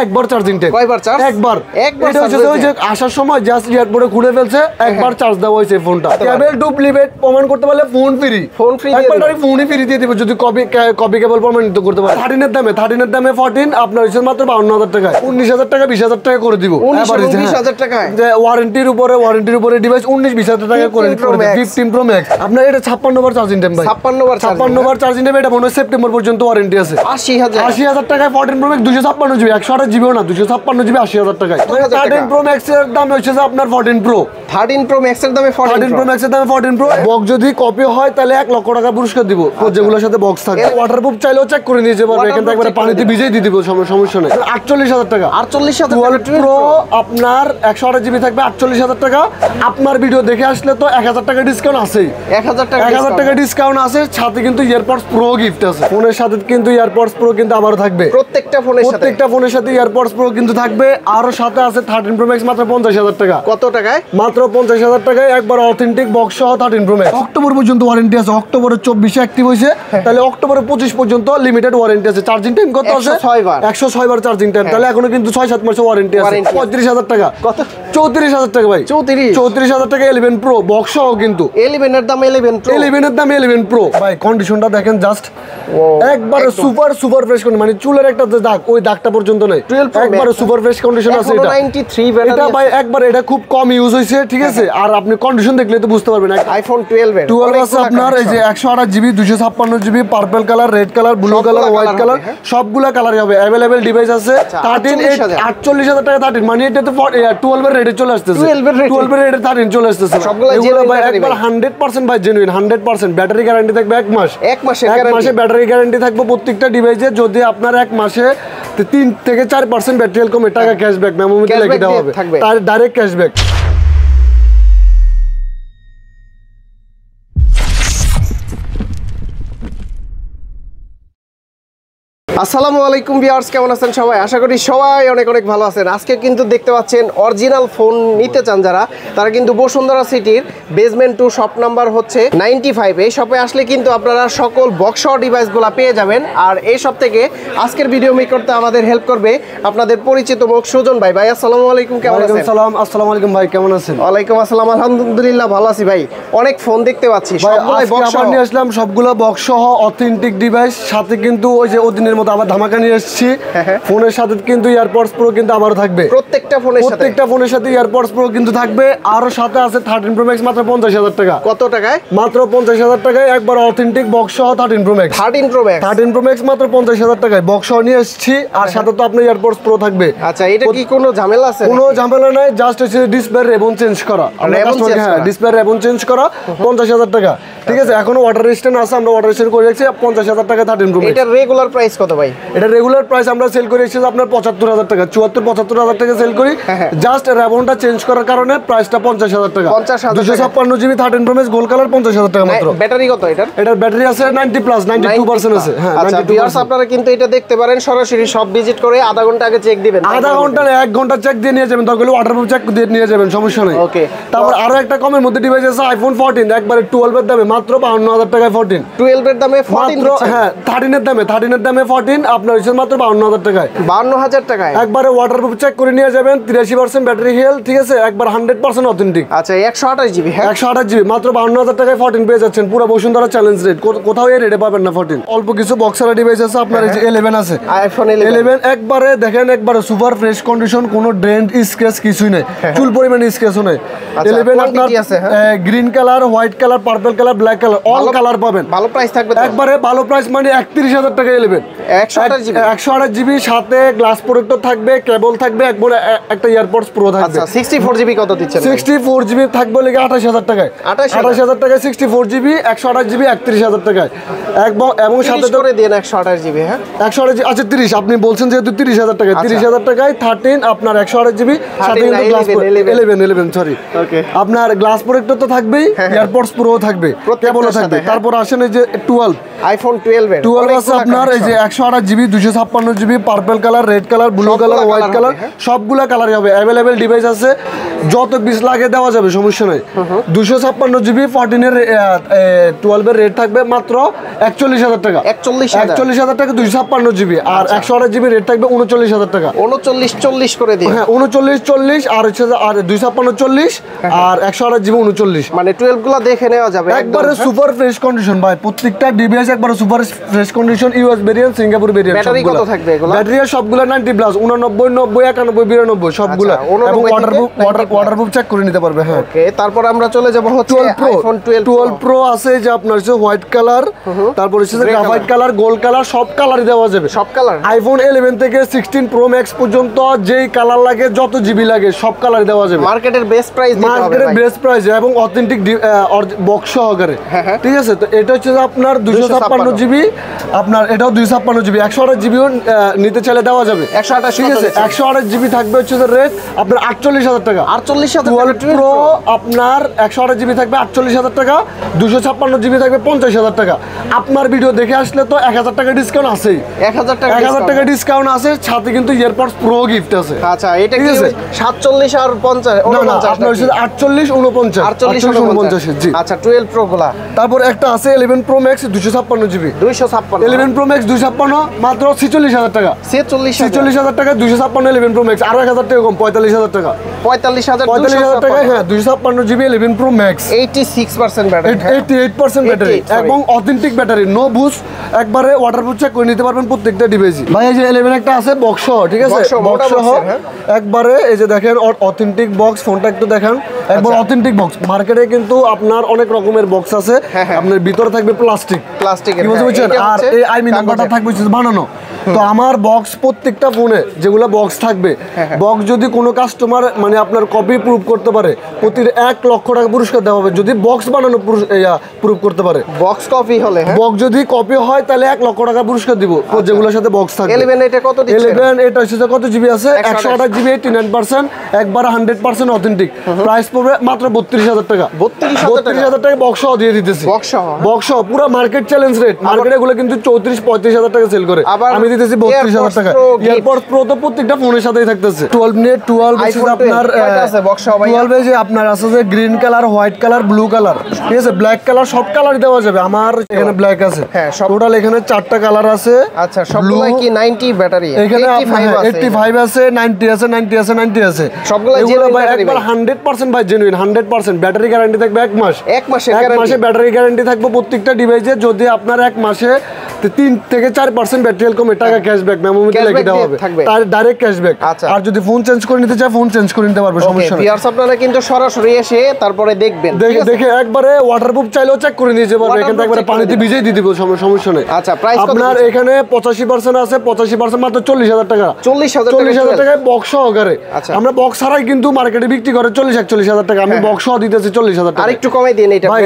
একবার charging time. কয়বার charge? একবার। এটা হচ্ছে ওই যে আসার সময় জাস্ট এয়ারপোর্টে খুলে ফেলছে, একবার চার্জ দেওয়া হয়েছে ফোনটা। কেবল ডুপ্লিকেট প্রমাণ করতে পারলে ফোন ফ্রি। ফোন ফ্রি একবার ফোনই ফ্রি দিয়ে দিবে যদি কপি কেবল প্রমাণিত করতে পারে। 13 এর দামে 14 আপনার হচ্ছে মাত্র 52,000 টাকায়। 19,000 টাকা 20,000 টাকা করে দিব। 20,000 টাকায় যে ওয়ারেন্টির উপরে ডিভাইস 19-20,000 টাকা করে দিব। 15 প্রো ম্যাক্স আপনার এটা 56 বার চার্জিং টাইম ভাই। 56 বার চার্জিং টাইম। এটা মনে হয় সেপ্টেম্বর পর্যন্ত ওয়ারেন্টি আছে। 80,000 টাকায় 14 প্রো ম্যাক্স 256 জিবি 128 জিবিও না 256 জিবি 80,000 টাকায়। 13 প্রো ম্যাক্স এর দাম হচ্ছে আপনার 14 প্রো। 13 প্রো ম্যাক্স এর দামে 14 প্রো ম্যাক্স এর দামে 14 প্রো। বক্স যদি কপি হয় তাহলে 1 লক্ষ টাকা পুরস্কার দিব। যেগুলোর সাথে বক্স থাকে ওয়াটারপ্রুফ চাইলেও চেক করে নিতে পারবে। এখান থেকে একবারে পানিতে ভিজিয়ে দিয়ে দিব, সমস্যা নেই। 48,000 টাকা। 48,000 প্রো আপনার 128 জিবি থাকবে 48,000 টাকা। আপনার ভিডিও দেখে আসলে তো 1,000 টাকা ডিসকাউন্ট আছেই। 1,000 টাকা ডিসকাউন্ট আছে, সাথে কিন্তু এয়ারপডস প্রো গিফট আছে। ফোনের সাথে কিন্তু এয়ারপডস প্রো কিন্তু আবারও থাকবে। প্রত্যেকটা ফোনের সাথে এয়ারপডস প্রো কিন্তু থাকবে। আরো সাথে আছে 13 প্রো ম্যাক্স মাত্র 50,000 টাকা। কত টাকায়? মাত্র 50,000 টাকায় একবার অথেন্টিক বক্স সহ 13 প্রো ম্যাক্স। অক্টোবর পর্যন্ত ওয়ারেন্টি আছে। অক্টোবরের 24 অ্যাক্টিভ হইছে, তাহলে অক্টোবরের 25 পর্যন্ত লিমিটেড ওয়ারেন্টি আছে। চার্জিং টাইম কত আছে? 106 বার চার্জিং টাইম। তাহলে এখনো কিন্তু 6-7 মাস ওয়ারেন্টি আছে। 35,000 টাকা। কত? 34,000 টাকা ভাই। 34,000 টাকা 11 প্রো বক্স সহ কিন্তু। 11 এর দাম 11 প্রো। 11 এর দাম 11 প্রো ভাই। কন্ডিশনটা দেখেন জাস্ট একবারে সুপার ফ্রেশ কন্ডিশন, মানে চুলের একটা যে দাগ ওই দাগটা পর্যন্ত নাই। একবারে সুপার ফ্রেশ কন্ডিশন আছে এটা। 93 ব্যাটারি এটা ভাই একবারে এটা খুব কম ইউজ হইছে, ঠিক আছে? আর আপনি কন্ডিশন দেখলে তো বুঝতে পারবেন। আইফোন 12 আছে আপনার এই যে 128 GB 256 GB purple colour, red colour, blue colour, white colour, সবগুলা কালারই হবে। अवेलेबल ডিভাইস আছে। 48,000 টাকা 13, মানে এটা তো 12 এর রেটে চলে আসতেছে। 12 এর রেটে 13 চলে আসতেছে। এগুলো ভাই একবার 100% ভাই জেনুইন 100%। ব্যাটারি গ্যারান্টি থাকবে 1 মাস। 1 মাসে ব্যাটারি গ্যারান্টি থাকবে প্রত্যেকটা ডিভাইসে। যদি আপনার 1 মাসে 3 থেকে 4% ব্যাটারি কমে টাকা ক্যাশব্যাক মেমোতে লিখে দেওয়া হবে, তার ডাইরেক্ট ক্যাশব্যাক। আসসালামু আলাইকুম ভিউয়ার্স, কেমন আছেন সবাই? আশা করি সবাই অনেক ভালো আছেন। আজকে কিন্তু দেখতে পাচ্ছেন অরিজিনাল ফোন নিতে চান যারা, তারা কিন্তু বসুন্ধরা সিটির বেসমেন্ট 2 শপ নাম্বার হচ্ছে 95। এই শপে আসলে কিন্তু আপনারা সকল বক্স সহ ডিভাইসগুলো পেয়ে যাবেন। আর এই শপ থেকে আজকের ভিডিও মেক করতে আমাদের হেল্প করবে আপনাদের পরিচিত মুখ সুজন ভাই। ভাই আসসালামু আলাইকুম, কেমন আছেন? আসসালামু আলাইকুম ভাই, কেমন আছেন? ওয়ালাইকুম আসসালাম, আলহামদুলিল্লাহ ভালো আছি ভাই। অনেক ফোন দেখতে পাচ্ছি, সবগুলাই বক্স সহ নিয়ে আসলাম। সবগুলো বক্স সহ অথেন্টিক ডিভাইস, সাথে কিন্তু ওই যে ওদিনের মতো আবার ধামাকা নিয়ে এসেছি। ফোনের সাথে কিন্তু এয়ারপডস প্রো কিন্তু আবারও থাকবে। প্রত্যেকটা ফোনের সাথে এয়ারপডস প্রো কিন্তু থাকবে। আরো সাথে আছে 13 প্রো ম্যাক্স মাত্র 50,000 টাকা। কত টাকায়? মাত্র 50,000 টাকায় একবার অথেন্টিক বক্স সহ 13 প্রো ম্যাক্স। 13 প্রো ম্যাক্স মাত্র 50,000 টাকায় বক্স সহ নিয়ে এসেছি। আর সাথে তো আপনার এয়ারপডস প্রো থাকবে। আচ্ছা, এটা কি কোনো ঝামেলা আছে? কোনো ঝামেলা নাই, জাস্ট হচ্ছে ডিসপ্লে রেবন চেঞ্জ করা। ডিসপ্লে রেবন চেঞ্জ করা 50,000 টাকা, ঠিক আছে? এখনো ওয়াটার রেজিস্ট্যান্ট আছে, আমরা ওয়াটার রেজিস্ট্যান্ট করে রাখছি 50,000 টাকা 13 প্রো ম্যাক্স। এটা রেগুলার প্রাইস কত ভাই? এটা রেগুলার প্রাইস আমরা সেল করে এসেছি আপনার 75,000 টাকা। 75,000 টাকা সেল করি। জাস্ট রেবনটা চেঞ্জ করার কারণে প্রাইসটা 50,000 টাকা। 256 GB 13 pro max gold colour 50,000 টাকা মাত্র। ব্যাটারি কত এটার? এটার ব্যাটারি আছে 90+, 92% আছে। হ্যাঁ, আচ্ছা ভিউয়ার্স, আপনারা কিন্তু এটা দেখতে পারেন, সরাসরি সব ভিজিট করে আধা ঘন্টা আগে চেক দিবেন। আধা ঘন্টা 1 ঘন্টা চেক দিয়ে নিয়ে যাবেন, দরকার হলে ওয়াটারপ্রুফ চেক দিয়ে নিয়ে যাবেন, সমস্যা নেই। ওকে। তারপর আরো একটা কমের মধ্যে ডিভাইস আছে আইফোন 14 একবারে 12 এর দামে মাত্র 52,000 টাকায় 14। 12 এর দামে 14 মাত্র, হ্যাঁ 13 এর দামে 14 আপনার হচ্ছে মাত্র 52,000 টাকায়। 52,000 টাকায় একবারে ওয়াটারপ্রুফ চেক করে নিয়ে যাবেন। 83% ব্যাটারি হেলথ, ঠিক আছে? একবার 100% অথেন্টিক। আচ্ছা 128 জিবি, হ্যাঁ 128 জিবি মাত্র 52,000 টাকায় 14 পেয়ে যাচ্ছেন। পুরো বসুন্ধরা চ্যালেঞ্জ রেট, কোথাও এই রেটে পাবেন না 14। অল্প কিছু বক্সারা ডিভাইস আছে আপনার, এই যে 11 আছে, আইফোন 11 একবারে দেখেন একবারে সুপার ফ্রেশ কন্ডিশন, কোনো ড্রেন্ট স্ক্র্যাচ কিছুই নেই, চুল পরিমাণ স্ক্র্যাচও নেই। 11 আপনার green colour, white colour, purple colour, black colour, all colour পাবেন। ভালো প্রাইস থাকবে একবারে ভালো প্রাইস, মানে 31,000 টাকা 11 128 জিবি সাথে গ্লাস প্রোটেক্টর থাকবে, কেবল থাকবে, একবারে একটা এয়ারপডস প্রো থাকবে। আচ্ছা 64 জিবি কত দিচ্ছেন? 64 জিবি থাকবে লেগে 28,000 টাকায়। 28,000 টাকায় 64 জিবি 128 জিবি 31,000 টাকায়। এবং সাথে করে দেন 128 জিবি, হ্যাঁ 128 আচ্ছা 30 আপনি বলছেন যেহেতু 30,000 টাকা, 30,000 টাকায় 13 আপনার 128 জিবি সাথে কিন্তু গ্লাস 11 সরি, ওকে। আপনার গ্লাস প্রোটেক্টর তো থাকবেই, এয়ারপডস প্রো থাকবে, কেবলও থাকবে। তারপর আসেন এই যে 12 আইফোন 12 আছে আপনার, এই যে 128 GB 256 GB purple colour, red colour, blue colour, white colour, সবগুলা কালারই হবে। अवेलेबल ডিভাইস আছে। যত পিস লাগে দেওয়া যাবে, সমস্যা নাই। 256 জিবি 14 এর 12 এর রেট থাকবে মাত্র 41,000 টাকা। 41,000 টাকা 256 জিবি। আর 128 জিবি রেট থাকবে 39,000 টাকা। 39-40 করে দিন। হ্যাঁ 39-40 আর হচ্ছে আর 256 40 আর 128 জিবি 39। মানে 12 গুলো দেখে নেওয়া যাবে একবারে সুপার ফ্রেশ কন্ডিশন ভাই, প্রত্যেকটা ডিভাইস একবারে super fresh condition, US variant, Singapore variant. Battery কত থাকবে এগুলো? ব্যাটারি সবগুলো 90 প্লাস, 89 90 91 92 সবগুলো, এবং ওয়াটারপ্রুফ চেক করে নিতে পারবে। হ্যাঁ ওকে, তারপর আমরা চলে যাব হচ্ছে আইফোন 12 প্রো আছে যে আপনার হচ্ছে হোয়াইট কালার, তারপর হচ্ছে গ্রাফাইট কালার, গোল্ড কালার, সব কালারই দেওয়া যাবে। সব কালার আইফোন 11 থেকে 16 প্রো ম্যাক্স পর্যন্ত যেই কালার লাগে, যত জিবি লাগে সব কালার দেওয়া যাবে। মার্কেটের বেস্ট প্রাইস দিতে হবে, মার্কেটের বেস্ট প্রাইস এবং অথেন্টিক বক্স সহকারে। ঠিক আছে, তো এটা হচ্ছে আপনার 256 জিবি, আপনার এটাও 256 জিবি, 128 জিবিও নিতে চাইলে দেওয়া যাবে। 128 ঠিক আছে, 128 জিবি থাকবে হচ্ছে রেট আপনার 48,000 টাকা। 48,000 প্রো আপনার 128 জিবি থাকবে 48,000 টাকা, 256 জিবি থাকবে 50,000 টাকা। আপনার ভিডিও দেখে আসলে তো 1,000 টাকা ডিসকাউন্ট আছেই, 1,000 টাকা ডিসকাউন্ট আছে, সাথে কিন্তু এয়ারপডস প্রো গিফট আছে। আচ্ছা, এটা কি 47 আর 50 আপনার হচ্ছে 48 49 জি। আচ্ছা, 12 প্রো গুলা। তারপর একটা আছে 11 pro max 256 GB. 11 pro max 256 মাত্র 46,000 টাকা। 46,000 টাকা 256 11 প্রো ম্যাক্স, আরো 1,000 টাকা কম, 45,000 টাকা। 45,000 টাকা। হ্যাঁ 256 GB 11 pro max, 86% battery, 88% battery এবং অথেন্টিক ব্যাটারি, নো বুস্ট, একবারে ওয়াটারপ্রুফ চেক করে নিতে পারবেন প্রত্যেকটা ডিভাইসই। ভাই এই যে 11 একটা আছে বক্স, ঠিক আছে, বক্স সহ একবারে এই যে দেখেন অথেন্টিক বক্স, ফোনটা একটু দেখেন, একবার অথেন্টিক বক্স। মার্কেটে কিন্তু আপনার অনেক রকমের বক্স আছে, আপনার ভিতরে থাকবে প্লাস্টিক, কি বুঝছেন, আর এই আইমি নাম্বারটা থাকবে বানানো। তো আমার বক্স প্রত্যেকটা ফোনে যেগুলো বক্স থাকবে, বক্স যদি কোনো কাস্টমার মানে আপনার কপি প্রুফ করতে পারে, প্রতি 1 লক্ষ টাকা পুরস্কার দেওয়া হবে যদি বক্স বানানো প্রুফ করতে পারে। বক্স কপি হলে, বক্স যদি কপি হয় তাহলে 1 লক্ষ টাকা পুরস্কার দিব যেগুলোর সাথে বক্স থাকবে। 11 এটা কত দিচ্ছে? 11 এটা হচ্ছে কত জিবি আছে? 128 জিবি, 89%, একবার 100% অথেন্টিক। প্রাইস পড়বে মাত্র 32,000 টাকা। 32,000 টাকা বক্স সহ দিয়ে দিতেছি। বক্স সহ পুরো মার্কেট চ্যালেঞ্জ রেট। মার্কেটে এগুলো কিন্তু 34-35,000 টাকা সেল করে, আমি দিতেছি 32,000 টাকা। এয়ারপডস প্রো তো প্রত্যেকটা ফোনের সাথেই থাকতেছে। 12 নিয়ে 12 আছে আপনার 12 যে আপনার আছে যে green colour, white colour, blue colour, ঠিক আছে, ব্ল্যাক কালার, সব কালারই দেওয়া যাবে। আমার এখানে ব্ল্যাক আছে, টোটাল এখানে 4টা কালার আছে। আচ্ছা, সবগুলাই কি 90 ব্যাটারি? এখানে 85 আছে, 90 আছে, 90 আছে, 90 আছে, সবগুলাই জেনুইন ব্যাটারি একবার 100% ভাই, জেনুইন 100%। ব্যাটারি গ্যারান্টি থাকবে 1 মাস। 1 মাসে ব্যাটারি গ্যারান্টি থাকবে প্রত্যেকটা ডিভাইসে। যদি আপনার 1 মাসে 3 থেকে 4% ব্যাটারি হেলথ কমে, টাকা ক্যাশব্যাক মেমোতে লিখে দেওয়া হবে, তার ডাইরেক্ট ক্যাশব্যাক। আর যদি ফোন চেঞ্জ করে নিতে চায়, ফোন চেঞ্জ করে নিতে পারবে, সমস্যা নেই। ভিউয়ার্স আপনারা কিন্তু সরাসরি এসে তারপরে দেখবেন, দেখে একবারে ওয়াটারপ্রুফ চাইলেও চেক করে নিয়ে যাবেন। এখান থেকে একবারে পানিতে ভিজিয়ে দিয়ে দিব, সমস্যা নেই। আচ্ছা, প্রাইস কত? আপনার এখানে 85% আছে, 85% মাত্র 40,000 টাকা। 40,000 টাকায় বক্স সহকারে। আমরা বক্স ছাড়াই কিন্তু মার্কেটে বিক্রি করে 40-41,000 টাকা, আমি বক্স সহ দিতেছি 40,000 টাকা। আর একটু কমাই দিন এটা ভাই,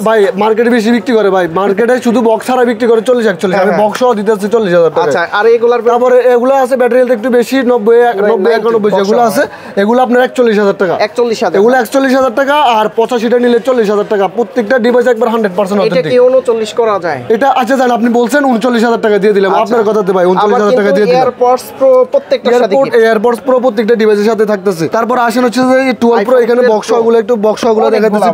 ভাই মার্কেটে বেশি বিক্রি করে ভাই, মার্কেটে শুধু বক্স ছাড়া বিক্রি করে 40-41, আমি বক্স সহ দিতেছি 40,000 টাকা। আচ্ছা, আর এগুলার তারপরে এগুলো আছে ব্যাটারি হেলথ একটু বেশি, 90-91 যেগুলো আছে এগুলো আপনার 41,000 টাকা। 41,000 এগুলো 41,000 টাকা, আর 85টা নিলে 40,000 টাকা। প্রত্যেকটা ডিভাইস একবার 100% এটা কি 39 করা যায়? এটা আচ্ছা জান, আপনি বলছেন 39,000 টাকা দিয়ে দিলাম, আপনার কথাতে ভাই 39,000 টাকা দিয়ে দিলাম। এয়ারপডস প্রো প্রত্যেকটার সাথে, এয়ারপডস প্রো প্রত্যেকটা ডিভাইসের সাথে থাকতেছে। তারপর আসেন হচ্ছে যে 12 প্রো, এখানে বক্সগুলো একটু বক্সগুলো দেখাতেছি।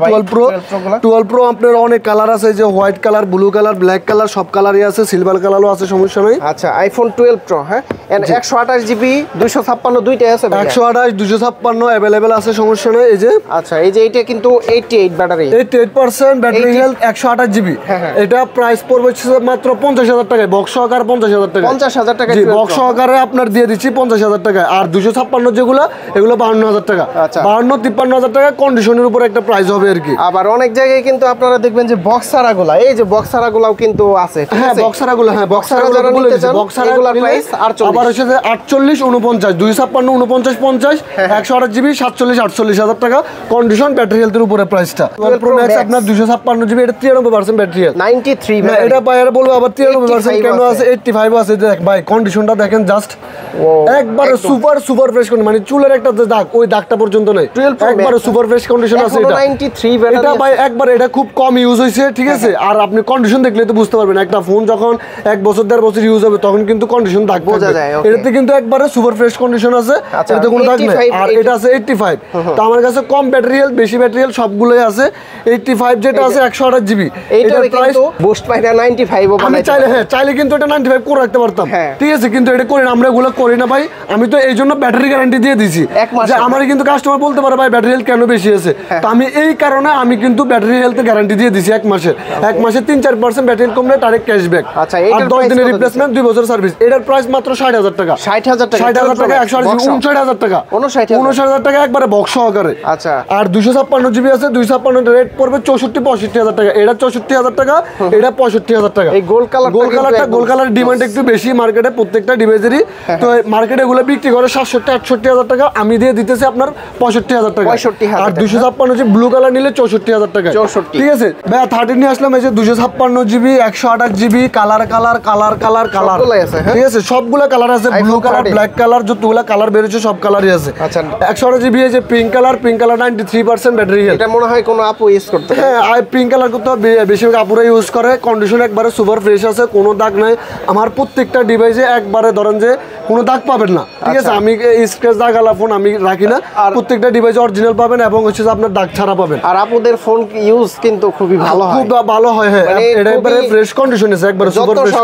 12 প্রো আপনার অনেক কালার আছে, যে white colour, blue colour, black colour, সব কালারই আছে, সিলভার কালারও আছে, সমস্যা নেই। আচ্ছা, আইফোন 12 প্রো, হ্যাঁ, 128 জিবি 256 দুইটাই আছে, 128 256 अवेलेबल আছে, সমস্যা নেই। এই যে আচ্ছা, এই যে এটা কিন্তু 88 ব্যাটারি, 88% ব্যাটারি হেলথ, 128 জিবি। এটা প্রাইস পড়বে মাত্র 50,000 টাকায়, বক্স সহকারে 50,000 টাকা। 50,000 টাকা জি, বক্স সহকারে আপনার দিয়ে দিচ্ছি 50,000 টাকা। আর 256 যেগুলো, এগুলো 52,000 টাকা। 52-53,000 টাকা কন্ডিশনের উপর একটা প্রাইস হবে আর কি। আবার অনেক জায়গায় কিন্তু আপনারা দেখবেন যে বক্স ছাড়াগুলা, এই যে বক্স ছাড়াগুলাও কিন্তু আছে। হ্যাঁ, বক্স ছাড়াগুলো, হ্যাঁ বক্স ছাড়াগুলো বলে দিচ্ছি। বক্স ছাড়াগুলোর প্রাইস আবার হচ্ছে 48 49 256 49 50 128 জিবি 47-48,000 টাকা কন্ডিশন, ব্যাটারি হেলথের উপরে প্রাইসটা। 12 প্রো ম্যাক্স আপনার 256 জিবি, এটা 93% ব্যাটারি হেলথ, 93 না এটা বাইরে বলবো আবার 93% কেন আছে, 85 আছে। দেখ ভাই, কন্ডিশনটা দেখেন জাস্ট, একবারে সুপার ফ্রেশ কন্ডিশন, মানে চুলের একটা দাগ, ওই দাগটা পর্যন্ত নাই, একবারে সুপার ফ্রেশ কন্ডিশন আছে এটা। 93 ব্যাটারি, এটা ভাই একবারে, এটা খুব কম ইউজ হইছে, ঠিক আছে। আর আপনি কন্ডিশন দেখলে তো বুঝতে পারবেন, একটা ফোন যখন 1 বছর 1.5 বছর ইউজ হবে তখন কিন্তু কন্ডিশন দাগ বোঝা যায়। এটাতে কিন্তু একবারে সুপার ফ্রেশ কন্ডিশন আছে, এটাতে কোনো দাগ নেই। আর এটা আছে 85, তো আমার কাছে কম ব্যাটারি হেলথ বেশি ব্যাটারি হেলথ সবগুলোই আছে। 85 যেটা আছে 128 জিবি, এটার প্রাইস বুস্ট পাই না 95 ও আমি চাইলে কিন্তু এটা 95 করে রাখতে পারতাম, ঠিক আছে, কিন্তু এটা করি না, আমরা এগুলো করি না ভাই। আমি তো এই জন্য ব্যাটারি গ্যারান্টি দিয়ে দিছি যে আমার কিন্তু কাস্টমার বলতে পারে ভাই ব্যাটারি হেলথ কেন বেশি আছে, তো আমি এই কারণে আমি কিন্তু ব্যাটারি হেলথের গ্যারান্টি দিয়ে দিছি 1 মাসের। 1 মাসে 3-4% ব্যাটারি হেলথ কমলে ডাইরেক্ট ক্যাশব্যাক। আচ্ছা, আর 10 দিনের রিপ্লেসমেন্ট 2 বছর সার্ভিস। এটার প্রাইস মাত্র 60,000 টাকা। 60,000 টাকা 59,000 টাকা 59,000 টাকা একবারে বক্স সহকারে। আচ্ছা, আর 256 জিবি আছে, 256 রেট পড়বে 64-65,000 টাকা। এটা 64,000 টাকা, এটা 65,000 টাকা। এই গোল্ড কালার ডিমান্ড একটু বেশি মার্কেটে প্রত্যেকটা ডিভাইসেরই, তো মার্কেটে এগুলো বিক্রি করে 67-68,000 টাকা, আমি দিয়ে দিতেছি আপনার 65,000 টাকা। আর 256 জিবি ব্লু কালার নিলে 64,000 টাকা, ঠিক আছে ভাই। 30 নিয়ে আসলাম, এই যে 256 জিবি 128 জিবি কালার, ঠিক আছে, সবগুলো কালার আছে, ব্লু কালার, ব্ল্যাক কালার, যতগুলো কালার বেরোচ্ছে সব কালারই আছে। 128 জিবি এই যে পিঙ্ক কালার 93% ব্যাটারি হেলথ। এটা মনে হয় কোনো আপু ইউজ করতে, হ্যাঁ পিঙ্ক কালার করতে বেশিরভাগ আপুরা ইউজ করে। কন্ডিশন একবারে সুপার ফ্রেশ আছে, কোনো দাগ নাই। আমার প্রত্যেকটা ডিভাইসে একবারে ধরেন যে কোনো দাগ পাবেন না, ঠিক আছে। আমি স্ক্র্যাচ দাগালা ফোন আমি রাখি না, প্রত্যেকটা ডিভাইসে অরিজিনাল পাবেন এবং হচ্ছে আপনার দাগ ছাড়া পাবেন। আর আপুদের ফোন ইউজ কিন্তু খুবই ভালো হয়, খুব ভালো হয়। হ্যাঁ এটা একবারে ফ্রেশ কন্ডিশন আছে, একবারে সুপার ফ্রেশ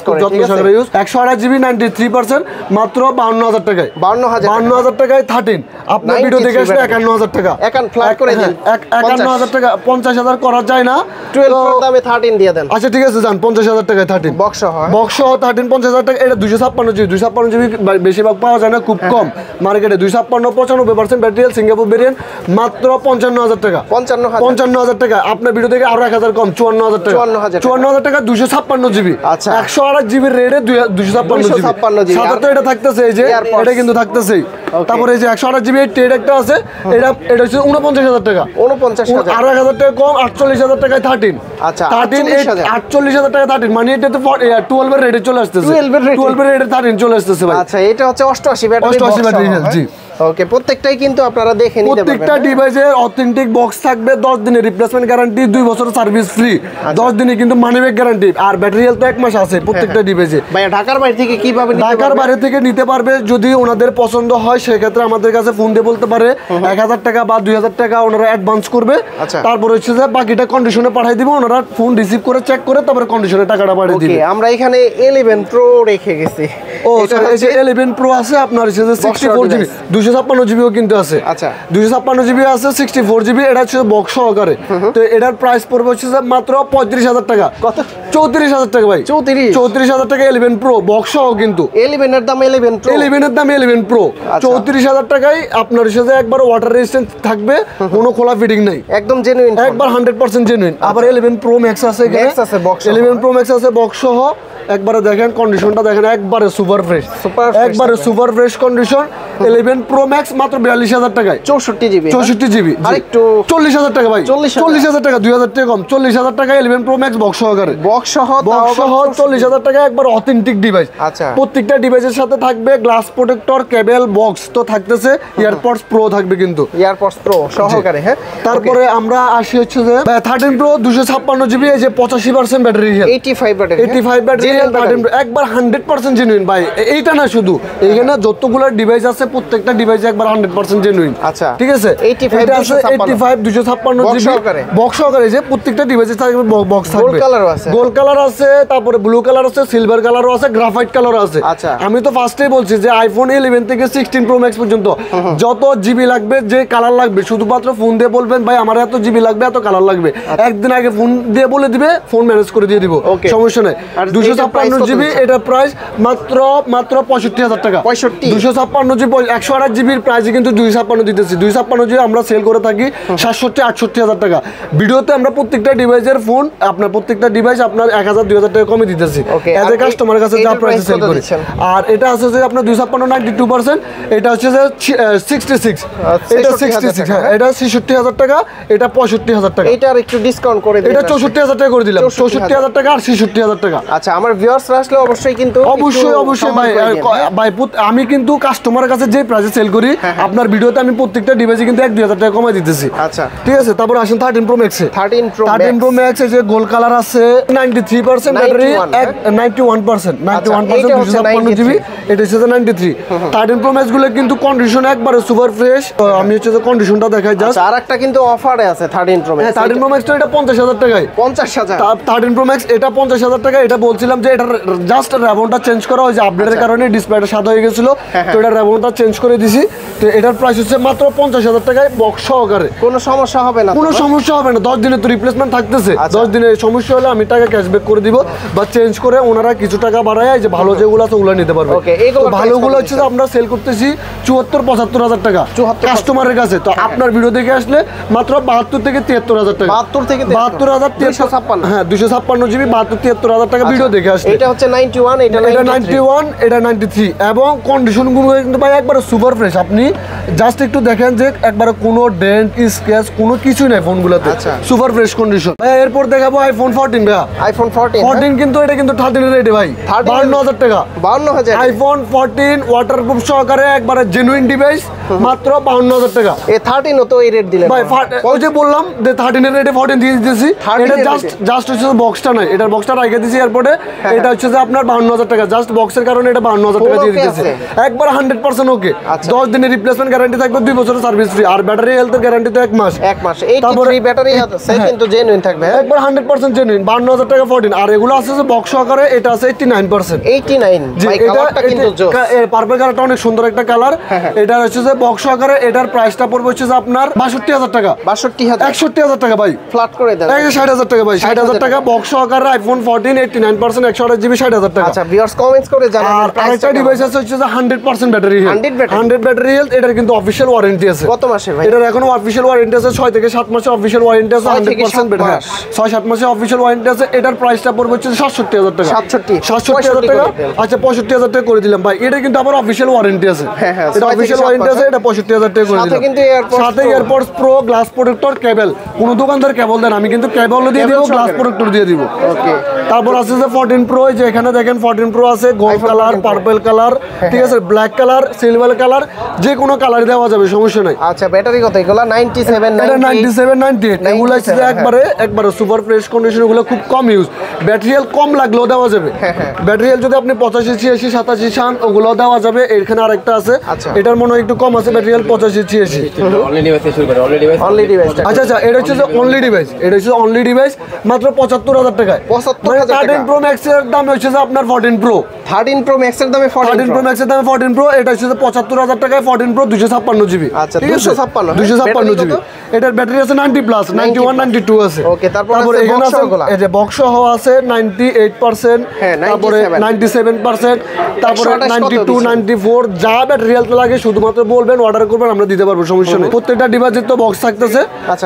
কন্ডিশন, যত্ন সহকারে ইউজ। 128 জিবি 93% মাত্র 52,000 টাকায়। 52,000 টাকায় 13। আপনার ভিডিও দেখে আসলে 51,000 টাকা। একান ফ্ল্যাট করে দেন 51,000 টাকা। 50,000 করা যায় না, 12 এর দামে 13 দিয়ে দেন। আচ্ছা ঠিক আছে, যান 50,000 টাকায় 13 বক্স হয়, বক্স 13 50,000 টাকা। এটা 256 জিবি বেশিরভাগ পাওয়া যায় না, খুব কম মার্কেটে। 256 95% ব্যাটারি হেলথ সিঙ্গাপুর ভেরিয়েন্ট মাত্র 55,000 টাকা। 55,000 টাকা। আপনার ভিডিও থেকে আরো 1,000 কম, 54,000 টাকা। 54,000 টাকা 256 জিবি। আচ্ছা, 128 জিবি রেটে 256 জিবি। সাথে তো এটা থাকতেছে, এই যে এটা কিন্তু থাকতেছেই। তারপরে এই যে 128 জিবি টেড একটা আছে, এটা হচ্ছে 49,000 টাকা। 49,000 আরো 1,000 টাকা কম, 48,000 টাকায় 13। আচ্ছা, 48,000 টাকা 13, মানে এটা তো 12 এর রেটে চলে আসতেছে। 12 এর রেটে 13 চলে আসতেছে ভাই। আচ্ছা, এটা হচ্ছে 88 ব্যাটারি, 88 ব্যাটারি হেলথ, জি। ওকে, প্রত্যেকটাই কিন্তু আপনারা দেখে নিতে পারবেন। প্রত্যেকটা ডিভাইসের অথেন্টিক বক্স থাকবে, 10 দিনের রিপ্লেসমেন্ট গ্যারান্টি, 2 বছর সার্ভিস ফ্রি, 10 দিনে কিন্তু মানি ব্যাক গ্যারান্টি। আর ব্যাটারি হেলথ তো 1 মাস আছে প্রত্যেকটা ডিভাইসে। ভাই ঢাকার বাইরে থেকে কিভাবে নিতে পারবে? ঢাকার বাইরে থেকে নিতে পারবে, যদি ওনাদের পছন্দ হয় সেক্ষেত্রে আমাদের কাছে ফোন দিয়ে বলতে পারে 1,000 টাকা বা 2,000 টাকা ওনারা অ্যাডভান্স করবে। তারপর হচ্ছে যে বাকিটা কন্ডিশনে পাঠিয়ে দিব, ওনারা ফোন রিসিভ করে চেক করে তারপর কন্ডিশনে টাকাটা পাঠিয়ে দিবে। আমরা এখানে 11 প্রো রেখে গেছি। ও এই যে 11 প্রো আছে আপনার, হচ্ছে 64 জিবি 256 জিবিও কিন্তু আছে। আচ্ছা, 256 জিবি আছে, 64 জিবি, এটা হচ্ছে বক্স সহকারে। তো এটার প্রাইস পড়বে হচ্ছে মাত্র 35,000 টাকা। কত? 34,000 টাকা ভাই। 34,000 টাকা 11 প্রো বক্স সহ, কিন্তু 11 এর দাম 11 প্রো, 11 এর দাম 11 প্রো। 34,000 টাকায় আপনার সাথে একবার ওয়াটার রেজিস্ট্যান্ট থাকবে, কোনো খোলা ফিটিং নাই, একদম জেনুইন, একবার 100% জেনুইন। আবার 11 প্রো ম্যাক্স আছে, ম্যাক্স আছে বক্স, 11 প্রো ম্যাক্স আছে বক্স সহ। একবারে দেখেন কন্ডিশনটা দেখেন, একবারে সুপার ফ্রেশ, একবারে super fresh condition. 11 pro max মাত্র 42,000 টাকায়, 64 জিবি। আর একটু 40,000 টাকা ভাই, 40,000 টাকা, 2,000 টাকা কম, 40,000 টাকা 11 প্রো ম্যাক্স বক্স সহকারে, বক্স সহ 40,000 টাকা একবার অথেন্টিক ডিভাইস। আচ্ছা, প্রত্যেকটা ডিভাইসের সাথে থাকবে গ্লাস প্রোটেক্টর, কেবল, বক্স তো থাকতেছে, ইয়ারপডস প্রো থাকবে কিন্তু, ইয়ারপডস প্রো সহকারে। হ্যাঁ, তারপরে আমরা আসি হচ্ছে যে 13 প্রো 256 জিবি, এই যে 85% ব্যাটারি হেলথ, 85 ব্যাটারি একবার 100% জেনুইন ভাই। এইটা না শুধু, এখানে যতগুলো ডিভাইস আছে প্রত্যেকটা ডিভাইসে একবার 100% জেনুইন। আচ্ছা, ঠিক আছে। এটা আছে 85 256 জিবি বক্স সহকারে, যে প্রত্যেকটা ডিভাইসে থাকবে বক্স থাকবে, গোল্ড কালার আছে, তারপরে ব্লু কালার আছে, সিলভার কালারও আছে, গ্রাফাইট কালারও আছে। আচ্ছা, আমি তো ফার্স্টেই বলছি যে আইফোন 11 থেকে 16 প্রো ম্যাক্স পর্যন্ত যত জিবি লাগবে, যে কালার লাগবে, শুধুমাত্র ফোন দিয়ে বলবেন ভাই আমার এত জিবি লাগবে, এত কালার লাগবে, একদিন আগে ফোন দিয়ে বলে দিবে, ফোন ম্যানেজ করে দিয়ে দিব, সমস্যা নাই। 256 জিবি এটার প্রাইস মাত্র 65,000 টাকা। 256 জিবি 128 জিবির প্রাইস কিন্তু 256 দিতেছি। 256 জিবি আমরা সেল করে থাকি 67-68,000 টাকা। ভিডিওতে আমরা প্রত্যেকটা ডিভাইসের ফোন, আপনার প্রত্যেকটা ডিভাইস আপনার 1,000-2,000 টাকা কমে দিতেছি এজ এ কাস্টমারের কাছে যা প্রাইসে সেল করি। আর এটা আছে যে আপনার 256 92%, এটা হচ্ছে যে 66, এটা 66, হ্যাঁ এটা 66,000 টাকা, এটা 65,000 টাকা। এটার একটু ডিসকাউন্ট করে দিন, এটা 64,000 টাকা করে দিলাম, 64,000 টাকা আর 66,000 টাকা। আচ্ছা, আমার ভিউয়ার্সরা আসলে অবশ্যই কিন্তু অবশ্যই ভাই, আমি কিন্তু কাস্টমারের কাছে কাছে যে প্রাইসে সেল করি আপনার ভিডিওতে আমি প্রত্যেকটা ডিভাইসে কিন্তু 1-2 হাজার টাকা কমাই দিতেছি। আচ্ছা ঠিক আছে, তারপর আসেন 13 প্রো ম্যাক্সে। 13 প্রো ম্যাক্স যে গোল্ড কালার আছে 93% ব্যাটারি, 91% 256 জিবি, এটা হচ্ছে 93। 13 প্রো ম্যাক্স গুলো কিন্তু কন্ডিশন একবারে সুপার ফ্রেশ। আমি হচ্ছে কন্ডিশনটা দেখাই জাস্ট। আর একটা কিন্তু অফারে আছে 13 প্রো ম্যাক্স। 13 প্রো ম্যাক্স এটা 50,000 টাকায়। 50,000 13 প্রো ম্যাক্স এটা 50,000 টাকা। এটা বলছিলাম যে এটা জাস্ট র্যাবনটা চেঞ্জ করা হয়েছে, আপডেটের কারণে ডিসপ্লেটা সাদা হয়ে গেছিল, তো এটা র্যাবনটা চেঞ্জ করে দিছি। তো এটার প্রাইস হচ্ছে মাত্র 50,000 টাকায় বক্স সহকারে। কোনো সমস্যা হবে না? কোনো সমস্যা হবে না, 10 দিনের তো রিপ্লেসমেন্ট থাকতেছে। 10 দিনের সমস্যা হলে আমি টাকা ক্যাশব্যাক করে দিব, বা চেঞ্জ করে ওনারা কিছু টাকা বাড়ায় যে ভালো যেগুলো আছে ওগুলো নিতে পারবে। ভালোগুলো হচ্ছে যে আমরা সেল করতেছি 74-75,000 টাকা কাস্টমারের কাছে। তো আপনার ভিডিও দেখে আসলে মাত্র 72 থেকে 73,000 টাকা। 72 থেকে 72,000, 256। হ্যাঁ 256 জিবি, 72-73,000 টাকা ভিডিও দেখে আসলে। এটা হচ্ছে 91, এটা 91, এটা 93, এবং কন্ডিশন গুলো কিন্তু ভাই একবারে সুপার ফ্রেশ। আপনি জাস্ট একটু দেখেন যে একবারে কোনো ডেন্ট স্ক্র্যাচ কোনো কিছু নাই ফোনগুলোতে, সুপার ফ্রেশ কন্ডিশন। ভাই এরপর দেখাবো আইফোন 14 ভাই। আইফোন 14 কিন্তু এটা কিন্তু 13 এর রেটে ভাই, 52,000 টাকা। 52,000 আইফোন 14 ওয়াটারপ্রুফ সহকারে একবারে জেনুইন ডিভাইস, মাত্র 52,000 টাকা। এই 13 ও তো এই রেট দিলেন ভাই। ওই যে বললাম যে 13 এর রেটে 14 দিয়ে দিতেছি। এটা জাস্ট হচ্ছে বক্সটা নাই, এটার বক্সটা রাখে দিছি এয়ারপোর্টে। এটা হচ্ছে যে আপনার 52,000 টাকা, জাস্ট বক্সের কারণে এটা 52,000 টাকা দিয়ে দিতেছি। একবার 100% ওকে। 10 দিনের রিপ্লেসমেন্ট গ্যারান্টি থাকবে, 2 বছরের সার্ভিস ফ্রি, আর ব্যাটারি হেলথের গ্যারান্টি তো 1 মাস। 1 মাস। 83 ব্যাটারি আছে কিন্তু জেনুইন থাকবে, একবার 100% জেনুইন। 52,000 টাকা 14। আর এগুলো আছে যে বক্স সহকারে, এটা আছে 89%। 89 ভাই, কালারটা কিন্তু জোস। পার্পল কালারটা অনেক সুন্দর একটা কালার। এটা হচ্ছে যে বক্স সহকারে, এটার প্রাইসটা পড়বে হচ্ছে যে আপনার 62,000 টাকা। 61,000 টাকা ভাই, ফ্ল্যাট করে দেন। 60,000 টাকা ভাই, 60,000 টাকা বক্স সহকারে আইফোন 14 89%, 128 জিবি, 60,000 টাকা। আচ্ছা ভিউয়ার্স কমেন্টস করে জানান। আর আরেকটা ডিভাইস আছে হচ্ছে যে 100% ব্যাটারি হেলথ। 100 ব্যাটারি হেলথ, এটার কিন্তু অফিশিয়াল ওয়ারেন্টি আছে। কত মাসের ভাই? এটার এখনো অফিশিয়াল ওয়ারেন্টি আছে 6 থেকে 7 মাসের অফিশিয়াল ওয়ারেন্টি আছে। 100% ব্যাটারি, 6-7 মাসের অফিশিয়াল ওয়ারেন্টি আছে। এটার প্রাইসটা পড়বে হচ্ছে 67,000 টাকা। 67,000 টাকা। আচ্ছা 65,000 টাকা করে দিলাম ভাই। এটা কিন্তু আবার অফিশিয়াল ওয়ারেন্টি আছে। এটা অফিশিয়াল ওয়ারেন্টি আছে, এটা 65,000 টাকা করে দিলাম। সাথে এয়ারপডস প্রো গ্লাস প্রোটেক্টর কেবল। কোন দোকানদার কেবল দেন, আমি কিন্তু কেবলও দিয়ে দিব, গ্লাস প্রোটেক্টর দিয়ে দিব। ওকে। তারপর আছে যে 14 প্রো, যে এখানে দেখেন 14 প্রো আছে গোল্ড কালার, পার্পল কালার, ঠিক আছে, ব্ল্যাক কালার, সিলভার কালার, যে কোনো কালার দেওয়া যাবে, সমস্যা নাই। আচ্ছা ব্যাটারি কত এগুলো? 97, 98 এগুলো হচ্ছে একবারে সুপার ফ্রেশ কন্ডিশন। এগুলো খুব কম ইউজ, ব্যাটারি হেলথ কম লাগলেও দেওয়া যাবে। ব্যাটারি হেলথ যদি আপনি 85, 86, 87 চান ওগুলো দেওয়া যাবে। এখানে আরেকটা আছে, এটার মনে হয় একটু কম আছে ব্যাটারি হেলথ, 85, 86। Only device. আচ্ছা এটা হচ্ছে যে অনলি ডিভাইস, এটা হচ্ছে অনলি ডিভাইস মাত্র 75,000 টাকায়। 75,000 টাকা। 13 প্রো ম্যাক্স এর দাম হচ্ছে যে আপনার 14 প্রো। 13 প্রো ম্যাক্সের দামে 14 প্রো ম্যাক্সের দামে 14 প্রো, এটা হচ্ছে 75,000 টাকায় 14 প্রো 256 জিবি। আচ্ছা 256 জিবি। এটার ব্যাটারি আছে 90 প্লাস, 91, 92 আছে। ওকে। তারপর এখানে আছে এই যে বক্স সহ আছে 98%, তারপরে 97%, তারপরে 92, 94, যা ব্যাটারি হেলথ লাগে শুধুমাত্র বলবেন, অর্ডার করবেন, আমরা দিতে পারবো, সমস্যা নেই। প্রত্যেকটা ডিভাইসের তো বক্স থাকতেছে।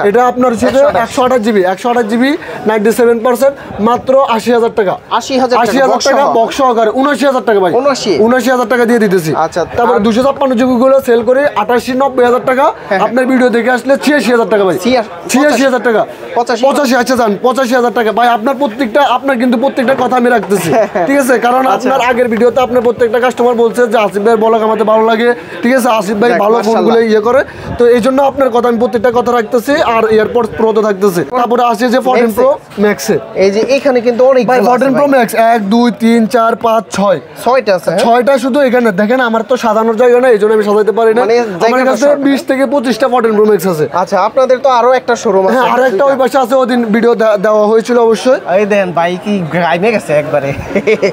এটা আপনার হচ্ছে 128 জিবি, 97%, মাত্র 80,000 টাকা। 80,000 টাকা বক্স সহকারে, 79,000 টাকা ভাই, 79,000 টাকা দিয়ে দিতেছি। আচ্ছা তারপরে 256 জিবি গুলো সেল করে 88-90,000 টাকা। আপনার ভিডিও দেখে আসলে 86,000 টাকা ভাই, 86,000 টাকা, 85, আচ্ছা যান 85,000 টাকা ভাই। আপনার কিন্তু প্রত্যেকটা কথা আমি রাখতেছি, ঠিক আছে, কারণ আপনার আগের ভিডিওতে আপনার প্রত্যেকটা কাস্টমার বলছে যে আসিফ ভাই ব্লগ আমাদের ভালো লাগে, ঠিক আছে, আসিফ ভাই ভালো ফোনগুলো ইয়ে করে, তো এই জন্য আপনার কথা আমি প্রত্যেকটা কথা রাখতেছি। আর এয়ারপডস প্রো তো থাকতেছে। তারপরে আসে যে 14 প্রো ম্যাক্সে, এই যে এখানে কিন্তু অনেক ভাই 14 প্রো ম্যাক্স 1 2 3 4 5 6টা আছে। 6টা শুধু এখানে দেখেন, আমার তো সাজানোর জায়গা না, এই জন্য আমি সাজাতে পারি না। আমার কাছে 20 থেকে 25টা 14 প্রো ম্যাক্স আছে। আচ্ছা আপনাদের তো আরো একটা শোরুম আছে? হ্যাঁ, আরেকটা ওই পাশে আছে, ওদিন ভিডিও দেওয়া হয়েছিল অবশ্যই। এই দেন ভাই কি গাইমে গেছে একবারে,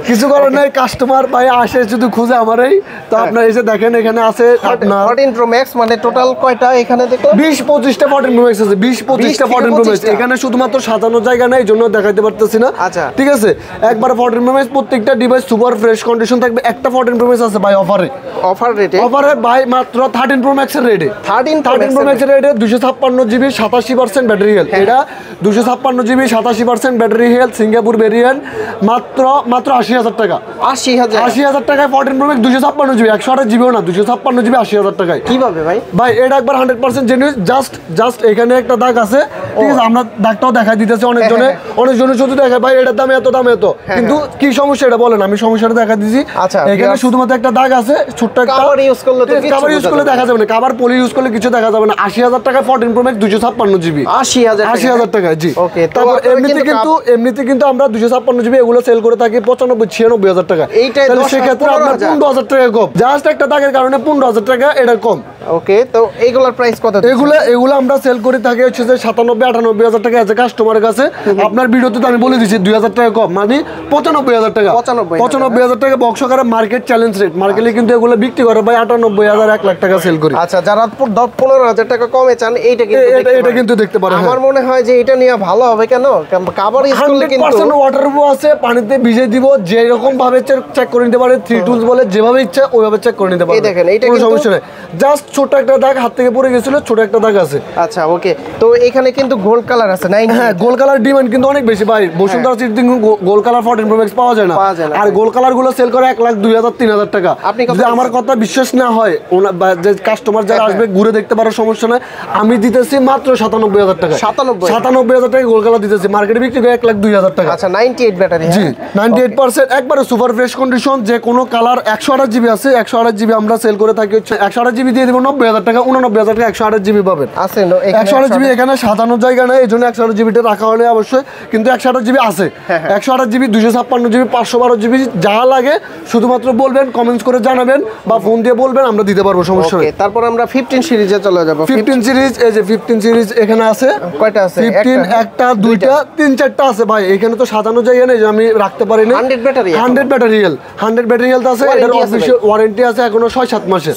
কিছু করার নাই, কাস্টমার ভাই আসে শুধু খুঁজে আমারই। তো আপনার এসে দেখেন এখানে আছে আপনার 14 প্রো ম্যাক্স, মানে টোটাল কয়টা এখানে দেখলাম? 20-25টা 14 প্রো ম্যাক্স আছে, 20-25টা 14 প্রো ম্যাক্স। এখানে শুধুমাত্র সাজানোর জায়গা নাই, এই জন্য দেখাইতে পারতেছি না। আচ্ছা ঠিক আছে, একবার 14 প্রো ম্যাক্স প্রত্যেকটা ডিভাইস সুপার ফ্রেশ কন্ডিশন থাকবে। একটা 14 প্রো ম্যাক্স আছে ভাই অফার রেটে ভাই মাত্র 13 প্রো ম্যাক্স এর রেটে, 13 প্রো ম্যাক্স এর রেটে 256 জিবি, 87% ব্যাটারি হেলথ। এটা 256 GB 87% battery health, Singapore variant, মাত্র 80,000 টাকা। 80,000 টাকায় 14 প্রো ম্যাক্স 256 জিবি, 128 জিবিও না, 256 জিবি 80,000 টাকায়। কিভাবে ভাই? ভাই এটা একবার 100% জেনুইন। জাস্ট এখানে একটা দাগ আছে, ঠিক আছে, আমরা দাগটাও দেখাই দিতেছি। অনেকজনের শুধু দেখায় ভাই এটার দাম এত, দাম এত, কিন্তু কি সমস্যা এটা বলেন, আমি সমস্যাটা দেখা দিছি। এখানে শুধুমাত্র একটা দাগ আছে, ছোট্ট একটা। কভার ইউজ করলে তো কভার ইউজ করলে দেখা যাবে না, কভার পলি ইউজ করলে কিছু দেখা যাবে না। 80,000 টাকায় 14 প্রো ম্যাক্স 256 জিবি, 80,000 টাকায়। জি, ওকে। তারপর এমনিতে কিন্তু আমরা 256 জিবি এগুলো সেল করে থাকি 95-96,000 টাকা। এইটাই সেক্ষেত্রে আপনার 15,000 টাকা কম, জাস্ট একটা দাগের কারণে 15,000 টাকা এটা কম। ওকে, তো এইগুলোর প্রাইস কত? এগুলো আমরা সেল করে থাকি হচ্ছে যে 97-98,000 টাকা আছে কাস্টমারের কাছে। আপনার ভিডিওতে তো আমি বলে দিচ্ছি 2,000 টাকা কম, মানে 95,000 টাকা। 95,000 টাকা বক্স আকারে মার্কেট চ্যালেঞ্জ রেট। মার্কেটে কিন্তু এগুলো বিক্রি করে ভাই 98,000 1 লাখ টাকা সেল করি। আচ্ছা, যারা 15,000 টাকা কমে চান এটা কিন্তু দেখতে পারেন। আমার মনে হয় যে এটা নিয়ে ভালো হবে। কেন? কভার ইউজ করলে কিন্তু 100% ওয়াটারপ্রুফ আছে, পানিতে ভিজিয়ে দিব, যে রকম ভাবে চেক করে নিতে পারে। 3 টুলস বলে যেভাবে ইচ্ছা ওইভাবে চেক করে নিতে পারে। এই দেখেন, এটা কোনো সমস্যা নেই। জাস্ট ছোট একটা দাগ হাত থেকে পড়ে গেছিল, ছোট একটা দাগ আছে। আচ্ছা, ওকে। তো এখানে কিন্তু গোল্ড কালার আছে, হ্যাঁ, গোল্ড কালার ডিমান্ড কিন্তু অনেক বেশি ভাই। বসুন্ধরা সিটিতে গোল্ড কালার 14 প্রো ম্যাক্স পাওয়া যায় না। আর গোল্ড কালার গুলো সেল করে 1,02,000-3,000 টাকা। যদি আমার কথা বিশ্বাস না হয়, যে কাস্টমার যারা আসবে ঘুরে দেখতে পারো, সমস্যা নাই। আমি দিতেছি মাত্র 97,000 টাকা। 97,000 টাকা গোল্ড কালার দিতেছি, মার্কেটে বিক্রি করে 1,02,000 টাকা। আচ্ছা, 98 ব্যাটারি। জি, 98% একবারে সুপার ফ্রেশ কন্ডিশন। যে কোনো কালার 128 জিবি আছে, 128 জিবি আমরা সেল করে থাকি হচ্ছে 128 জিবি দিয়ে দিব 90,000 টাকা। 89,000 টাকা 128 জিবি পাবেন। 128 জিবি এখানে সাজানোর জায়গা নেই, এই জন্য 128 জিবিটা রাখা হলে অবশ্যই, কিন্তু 128 জিবি আছে। 128 জিবি, 256 জিবি, 512 জিবি, যা লাগে শুধুমাত্র বলবেন, কমেন্টস করে জানাবেন বা ফোন দিয়ে বলবেন, আমরা দিতে পারবো, সমস্যা নেই। তারপর আমরা 15 সিরিজে চলে যাব। 15 সিরিজ, এই যে 15 সিরিজ এখানে আছে। কয়টা আছে? 15 একটা, দুইটা, 3-4টা আছে ভাই। এখানে তো সাজানো জায়গা নেই যে আমি রাখতে পারি না। 100 ব্যাটারি, 100 ব্যাটারি হেলথ আছে। এটার অফিশিয়াল ওয়ারেন্টি আছে এখনো 6-7 মাসের।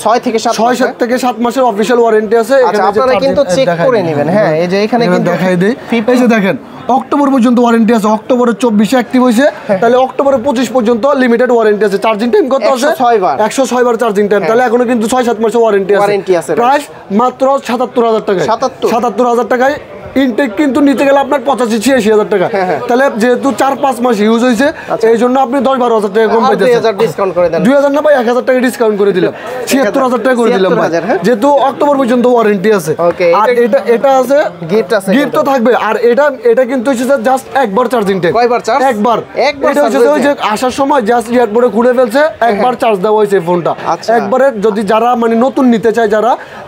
6 থেকে 7 মাসের অফিশিয়াল ওয়ারেন্টি আছে। এখানে আপনারা কিন্তু চেক করে নেবেন। হ্যাঁ, এই যে এখানে কিন্তু দেখাই দেই। এই যে দেখেন, অক্টোবর পর্যন্ত ওয়ারেন্টি আছে। অক্টোবরের 24 অ্যাক্টিভ হয়েছে, তাহলে অক্টোবরের 25 পর্যন্ত লিমিটেড ওয়ারেন্টি আছে। চার্জিং টাইম কত আছে? 106 বার চার্জিং টাইম। তাহলে এখনো কিন্তু 6-7 মাসের ওয়ারেন্টি আছে। প্রাইস মাত্র 77,000 টাকায়। 77,000 টাকায় ইনটেক কিন্তু নিতে গেলে আপনার 85-86,000 টাকা। তাহলে যেহেতু 4-5 মাস ইউজ হয়েছে, এই জন্য আপনি 10-12,000 টাকা কম পাইতেছেন। 2,000 ডিসকাউন্ট করে দেন। 2,000 না ভাই, 1,000 টাকা ডিসকাউন্ট করে দিলাম, 76,000 টাকা করে দিলাম ভাই, যেহেতু অক্টোবর পর্যন্ত ওয়ারেন্টি আছে। আর এটা আছে, গিফট তো থাকবে। আর এটা কিন্তু হচ্ছে জাস্ট একবার চার্জিং টাইম। কয়বার চার্জ? একবার। এটা হচ্ছে ওই যে আসার সময় জাস্ট এয়ারপোর্টে খুলে ফেলছে, একবার চার্জ দেওয়া হয়েছে ফোনটা। একবারে যদি যারা মানে নতুন নিতে চায়,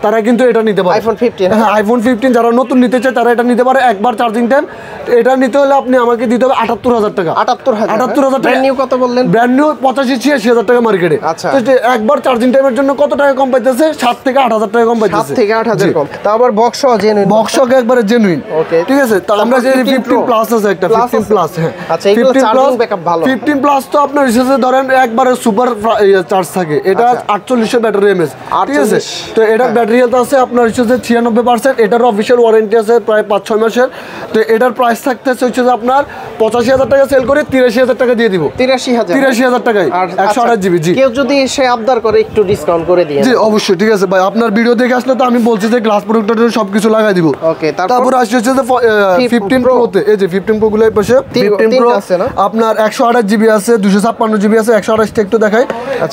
তারা কিন্তু এটা নিতে পারে। আইফোন 15, হ্যাঁ, আইফোন 15 যারা নতুন নিতে চায় তারা এটা নিতে পারে। একবার চার্জিং টাইম। এটা নিতে হলে আপনি আমাকে দিতে হবে 78,000 টাকা। 78,000 টাকা। ব্র্যান্ড নিউ কত বললেন? ব্র্যান্ড নিউ 85-86,000 টাকা মার্কেটে। আচ্ছা, তো একবার চার্জিং টাইমের জন্য কত টাকা কম পাইতেছে? 7-8,000 টাকা কম পাইতেছে। 7-8,000 কম। তাও আবার বক্স জেনুইন, বক্সকে একবারে জেনুইন। ঠিক আছে। তো আমরা যে 15 প্লাস আছে একটা, 15 প্লাস। হ্যাঁ, আচ্ছা, এগুলো চার্জিং ব্যাকআপ ভালো। 15 প্লাস তো আপনার হিসেবে ধরেন একবারে সুপার চার্জ থাকে। এটা 48 ব্যাটারি এমএস। ঠিক আছে। তো এটার ব্যাটারি হেলথ আছে আপনার হিসেবে 96%। এটার অফিশিয়াল ওয়ারেন্টি আছে প্রায় 5-6 মাসের। তো এটার প্রাইস থাকতেছে হচ্ছে যে আপনার 85,000 টাকা সেল করে 83,000 টাকা দিয়ে দিব। 83,000 টাকায় 128 জিবি। জি, কেউ যদি এসে আবদার করে একটু ডিসকাউন্ট করে দিয়ে। জি, অবশ্যই। ঠিক আছে ভাই, আপনার ভিডিও দেখে আসলে তো আমি বলছি যে গ্লাস প্রোটেক্টর সবকিছু লাগাই দিব। ওকে, তারপর আসছে যে 15 প্রো তে, এই যে 15 প্রো গুলো পাশে 15 প্রো আপনার 128 জিবি আছে, 256 জিবি আছে। 128 টা একটু দেখাই।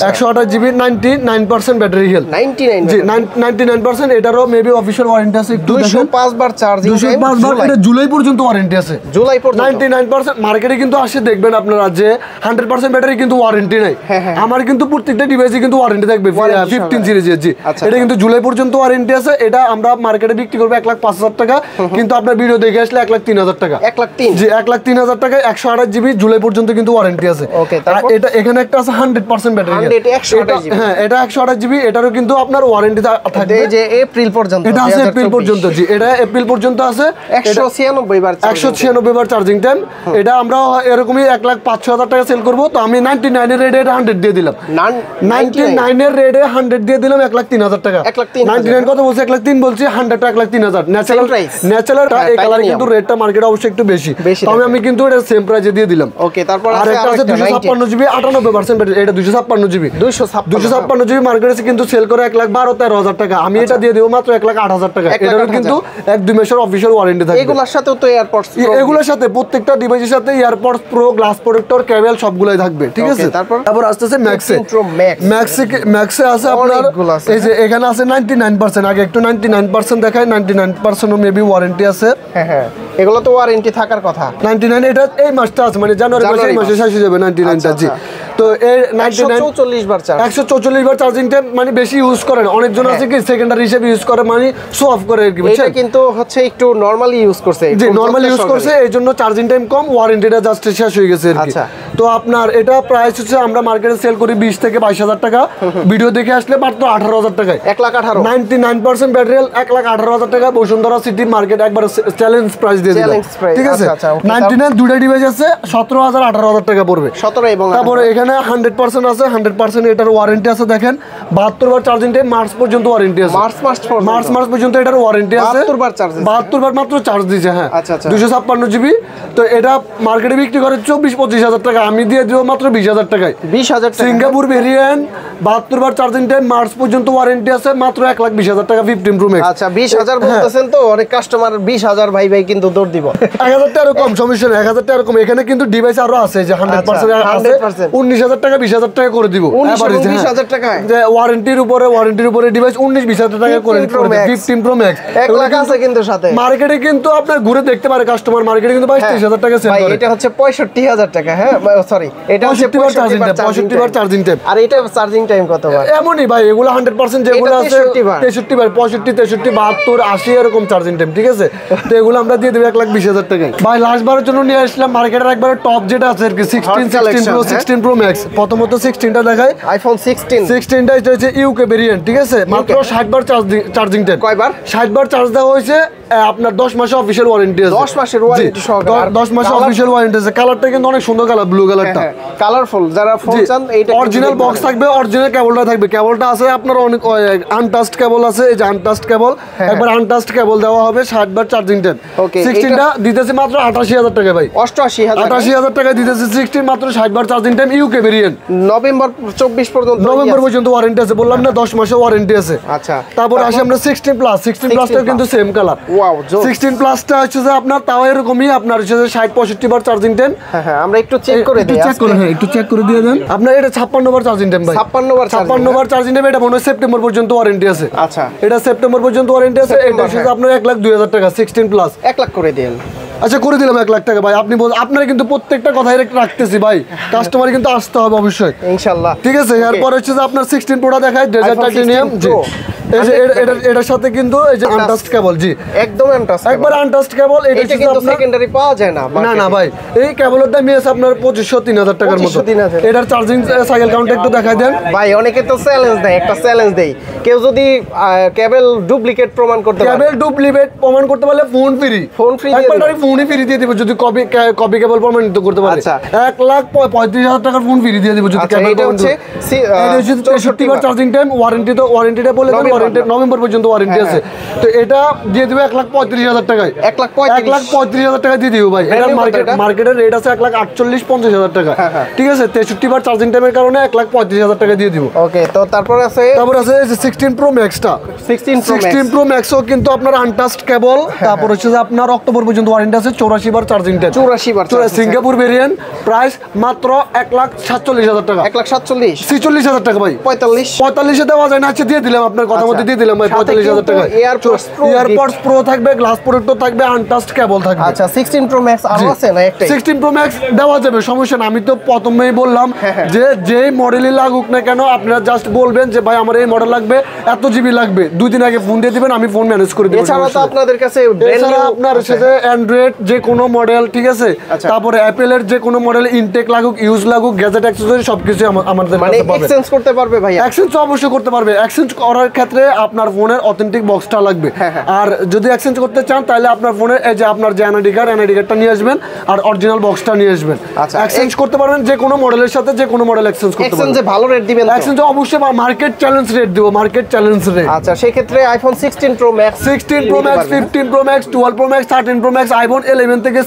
128 জিবি, 99% ব্যাটারি হেলথ। 99 জি, 99%। এটারও মেবি অফিশিয়াল ওয়ারেন্টি আছে। 205 বার চার্জিং টাইম, 205 বার। এটা জুলাই পর্যন্ত ওয়ারেন্টি আছে। জুলাই পর্যন্ত 99%। মার্কেটে কিন্তু আসে দেখবেন আপনারা যে 100% ব্যাটারি কিন্তু ওয়ারেন্টি নাই। আমার কিন্তু প্রত্যেকটা ডিভাইসে কিন্তু ওয়ারেন্টি থাকবে 15 সিরিজের। জি, এটা কিন্তু জুলাই পর্যন্ত ওয়ারেন্টি আছে। এটা আমরা মার্কেটে বিক্রি করব 1,05,000 টাকা, কিন্তু আপনার ভিডিও দেখে আসলে 1,03,000 টাকা। 1,03,000। জি, 1,03,000 টাকায় 128 জিবি জুলাই পর্যন্ত কিন্তু ওয়ারেন্টি আছে। ওকে, এটা এখানে একটা আছে 100% ব্যাটারি। হ্যাঁ, এটা 128 জিবি। এটারও কিন্তু আপনার ওয়ারেন্টি থাকবে এই যে এপ্রিল পর্যন্ত। এটা আছে এপ্রিল পর্যন্ত। জি, এটা এপ্রিল পর্যন্ত আছে। 196 বার চার্জিং টাইম। এটা আমরা এরকমই 1,05,000 টাকা সেল করব। তো আমি 99 এর রেটে 100 দিয়ে দিলাম। 99 এর রেটে 100 দিয়ে দিলাম 1,03,000 টাকা। 99 কত বলছি? 1,03,000 বলছি। 100 টা 1,03,000। ন্যাচারাল এই কালার কিন্তু রেটটা মার্কেটে অবশ্যই একটু বেশি। তবে আমি কিন্তু এটা সেম প্রাইসে দিয়ে দিলাম। ওকে, তারপর আর একটা আছে 256 জিবি 98% ব্যাটারি। এটা 256 জিবি 256 জিবি মার্কেটে কিন্তু সেল করে 1,12,13,000 টাকা। আমি এটা দিয়ে দেবো মাত্র 1,08,000 টাকা। এটারও কিন্তু 1-2 মাসের অফিশিয়াল ওয়ারেন্টি থাকবে। এগুলোর সাথেও তো এয়ারপডস, এগুলোর সাথে প্রত্যেকটা ডিভাইসের সাথে এয়ারপডস প্রো, গ্লাস প্রোটেক্টর, কেবল সবগুলাই থাকবে, ঠিক আছে। তারপর আসতেছে ম্যাক্সে। ম্যাক্সে আছে আপনার এই যে এখানে আছে 99%। আগে একটু 99% দেখায়, 99% মেবি ওয়ারেন্টি আছে। হ্যাঁ এগুলো তো ওয়ারেন্টি থাকার কথা। 99 এটা এই মাসটা আছে, মানে জানুয়ারি মাসে শেষ হয়ে যাবে 99টা। জি, তো এই 144 বার চার্জ, 144 বার চার্জিং টাইম, মানে বেশি ইউজ করে না। অনেকজন আছে কি সেকেন্ডারি হিসেবে ইউজ করে, মানে শো অফ করে আর কি, বুঝছেন। এটা কিন্তু হচ্ছে একটু নরমালি ইউজ করছে, জি নরমালি ইউজ করছে, এইজন্য চার্জিং টাইম কম, ওয়ারেন্টিটা জাস্ট শেষ হয়ে গেছে আর কি। তো আপনার এটা প্রাইস হচ্ছে আমরা মার্কেটে সেল করি 20 থেকে 22,000 টাকা। ভিডিও দেখে আসলে মাত্র 18,000 টাকায়, 1,18,000, 99% ব্যাটারি, 1,18,000 টাকা। বসুন্ধরা সিটি মার্কেট একবার চ্যালেঞ্জ প্রাইস দিয়ে দিলাম, ঠিক আছে। 99 দুটো ডিভাইস আছে, 17,000 18,000 টাকা পড়বে। 17 এবং তারপরে এখানে 100% আছে, 100% এটার ওয়ারেন্টি আছে। দেখেন 72 বার চার্জিং টাইম, মার্চ পর্যন্ত ওয়ারেন্টি আছে। মার্চ পর্যন্ত এটার ওয়ারেন্টি আছে। 72 বার চার্জ, 72 বার মাত্র চার্জ দিয়েছে। হ্যাঁ, আচ্ছা 256 জিবি। তো এটা মার্কেটে বিক্রি করে 24-25,000 টাকা, আমি দিয়ে দিব মাত্র 20,000 টাকায়। 20,000 টাকা। সিঙ্গাপুর ভেরিয়েন্ট, 72 বার চার্জিং টাইম, মার্চ পর্যন্ত ওয়ারেন্টি আছে, মাত্র 1,20,000 টাকা 15 প্রো ম্যাক্স। আচ্ছা 20,000 বলতেছেন তো, অনেক কাস্টমার 20,000 ভাই কিন্তু দৌড় দিব। 1,000 টাকা কম, সমস্যা নেই, 1,000 টাকা কম। এখানে কিন্তু ডিভাইস আরো আছে যে 100% আছে, 19,000 টাকা 20,000 টাকা করে দিব। 20,000 টাকা যে ওয়ারেন্টির উপরে ডিভাইস 19-20,000 টাকা করে দিব। 15 প্রো ম্যাক্স 1 লাখ আছে কিন্তু সাথে। মার্কেটে কিন্তু আপনার ঘুরে দেখতে পারে কাস্টমার, মার্কেটে কিন্তু 22-23,000 টাকা সেল করে। এটা হচ্ছে 65,000 টাকা। হ্যাঁ সরি, এটা হচ্ছে 65 বার চার্জিং টাইম। আর এটা চার্জিং টাইম কত বার? এমনই ভাই, এগুলো 100% যেগুলো আছে 63 বার, 65, 63, 72, 80 এরকম চার্জিং টাইম, ঠিক আছে। তো এগুলো আমরা দিয়ে দেব 1,20,000 টাকায়। ভাই লাস্ট বারের জন্য নিয়ে আসলাম মার্কেটের একবারে টপ যেটা আছে আর কি, 16 প্রো ম্যাক্স। প্রথমত 16টা দেখাই, আইফোন 16টা এটা হচ্ছে ইউকে ভেরিয়েন্ট, ঠিক আছে। মাত্র 60 বার চার্জিং টাইম। কয়বার? 60 বার চার্জ দেওয়া হয়েছে। আপনার 10 মাসের অফিশিয়াল ওয়ারেন্টি আছে। 10 মাসের ওয়ারেন্টি সহকারে, 10 মাসের অফিশিয়াল ওয়ারেন্টি আছে। কালারটা কিন্তু অনেক সুন্দর কালার, ব্লু কালারটা, কালারফুল। যারা ফোন চান এইটা অরিজিনাল বক্স থাকবে, অরিজিনাল কেবলটা থাকবে। কেবলটা আছে আপনার অনেক আনটাস্ট কেবল আছে, এই যে আনটাস্ট কেবল, একবার আনটাস্ট কেবল দেওয়া হবে। 60 বার চার্জিং টাইম। 16টা দিতেছে মাত্র 88,000 টাকা ভাই। 88,000 টাকা দিতেছে 16, মাত্র 60 বার charging time, UK variant. November 24 পর্যন্ত ওয়ারেন্টি আছে, বললাম না 10 মাসের ওয়ারেন্টি আছে। আচ্ছা, তারপর আসি আমরা 16 প্লাসটাও কিন্তু সেম কালার। ওয়াও, 16 প্লাসটা হচ্ছে যে আপনার তাও এরকমই, আপনার হচ্ছে 60-65 বার চার্জিং টাইম। হ্যাঁ আমরা একটু চেক করে দেই, একটু চেক করে দিয়ে দেন। আপনার এটা 56 বার চার্জিং টাইম ভাই, 56 বার চার্জিং টাইম। এটা মনে হয় সেপ্টেম্বর পর্যন্ত ওয়ারেন্টি আছে। আচ্ছা, এটা সেপ্টেম্বর পর্যন্ত ওয়ারেন্টি আছে। এটা হচ্ছে আপনার 1,02,000 টাকা 16 প্লাস। 1 লাখ করে দেন। আচ্ছা করে দিলাম 1 লাখ টাকা ভাই। আপনি আপনারা কিন্তু প্রত্যেকটা কথাই রাখতেছি ভাই, কাস্টমার কিন্তু আসতে হবে অবশ্যই ইনশাআল্লাহ, ঠিক আছে। এরপর হচ্ছে যে আপনার 16 প্রোটা দেখায়, ডেজার্ট টাইটেনিয়াম। জি, এই যে এটার সাথে কিন্তু এই যে আনটাস্ট কেবল। জি, একদম আনটাস্ট, একবার আনটাস্ট কেবল। এটা কিন্তু সেকেন্ডারি পাওয়া যায় না। না ভাই, এই কেবলের দাম আছে আপনার 2,500-3,000 টাকার মতো। এটার চার্জিং সাইকেল কাউন্ট একটু দেখাই দেন ভাই। অনেকে তো চ্যালেঞ্জ দেয়, একটা চ্যালেঞ্জ দেই, কেউ যদি কেবল ডুপ্লিকেট প্রমাণ করতে পারে, কেবল ডুপ্লিকেট প্রমাণ করতে পারলে ফোন ফ্রি একবার ফোনই ফ্রি দিয়ে দিব যদি কপি কেবল প্রমাণিত করতে পারে। 1,35,000 টাকার ফোন ফ্রি দিয়ে দিব যদি কেবল। এটা হচ্ছে 63 বার চার্জিং টাইম। ওয়ারেন্টিটা বলে দেন, ওয়ারেন্টি নভেম্বর পর্যন্ত ওয়ারেন্টি আছে। তো এটা দিয়ে দিব 1,35,000 টাকায়। 1,35,000 টাকা দিয়ে দিব ভাই। এটা মার্কেটের রেট আছে 1,48,50,000 টাকা, ঠিক আছে। 63 বার চার্জিং টাইমের কারণে 1,35,000 টাকা দিয়ে দিব। ওকে, তো তারপর আছে 16 প্রো ম্যাক্সটা। 16 প্রো ম্যাক্সও কিন্তু আপনার আনটাস্ট কেবল। তারপর হচ্ছে যে আপনার অক্টোবর পর্যন্ত ওয়ারেন্টি আছে। 84 বার চার্জিং টাইম। 84 বার সিঙ্গাপুর ভেরিয়েন্ট। প্রাইস মাত্র 1,47,000 টাকা। 46,000 টাকা ভাই। 45 দেওয়া যায় না। আচ্ছা দিয়ে দিলাম, আপনার কথা মতো দিয়ে দিলাম ভাই 45,000 টাকা। এয়ারপডস প্রো থাকবে, গ্লাস প্রোটেক্টর থাকবে, আনটাস্ট কেবল থাকবে। আচ্ছা 16 প্রো ম্যাক্স আরো আছে না একটাই? 16 প্রো ম্যাক্স দেওয়া যাবে, সমস্যা না। আমি তো প্রথমেই বললাম যে যেই মডেলই লাগুক না কেন আপনারা জাস্ট বলবেন যে ভাই আমার এই মডেল লাগবে, এত জিবি লাগবে, 2 দিন আগে ফোন দিয়ে দিবেন, আমি ফোন ম্যানেজ করে দেব। এছাড়া তো আপনাদের কাছে আপনার সাথে অ্যান্ড্রয়েড যে কোনো মডেল, ঠিক আছে। তারপরে অ্যাপেলের যে কোনো মডেল, ইনটেক লাগুক, ইউজ লাগুক, গ্যাজেট অ্যাক্সেসরি সবকিছু আমাদের কাছে পাবে। এক্সচেঞ্জ করতে পারবে ভাই? এক্সচেঞ্জ অবশ্যই করতে পারবে। এক্সচেঞ্জ করার ক্ষেত্রে ক্ষেত্রে আপনার ফোনের অথেন্টিক বক্সটা লাগবে। আর যদি এক্সচেঞ্জ করতে চান তাহলে আপনার ফোনের এই যে আপনার যে এনআইডি কার্ডটা নিয়ে আসবেন আর অরিজিনাল বক্সটা নিয়ে আসবেন। এক্সচেঞ্জ করতে পারবেন যে কোনো মডেলের সাথে, যে কোনো মডেল এক্সচেঞ্জ করতে পারবেন। এক্সচেঞ্জে ভালো রেট দিবেন? এক্সচেঞ্জে অবশ্যই মার্কেট চ্যালেঞ্জ রেট দিব, মার্কেট চ্যালেঞ্জ রেট। আচ্ছা, সেই ক্ষেত্রে iPhone 16 pro max, 16 pro max, 15 pro max, 12 pro max, 13 pro max, iPhone 11 থেকে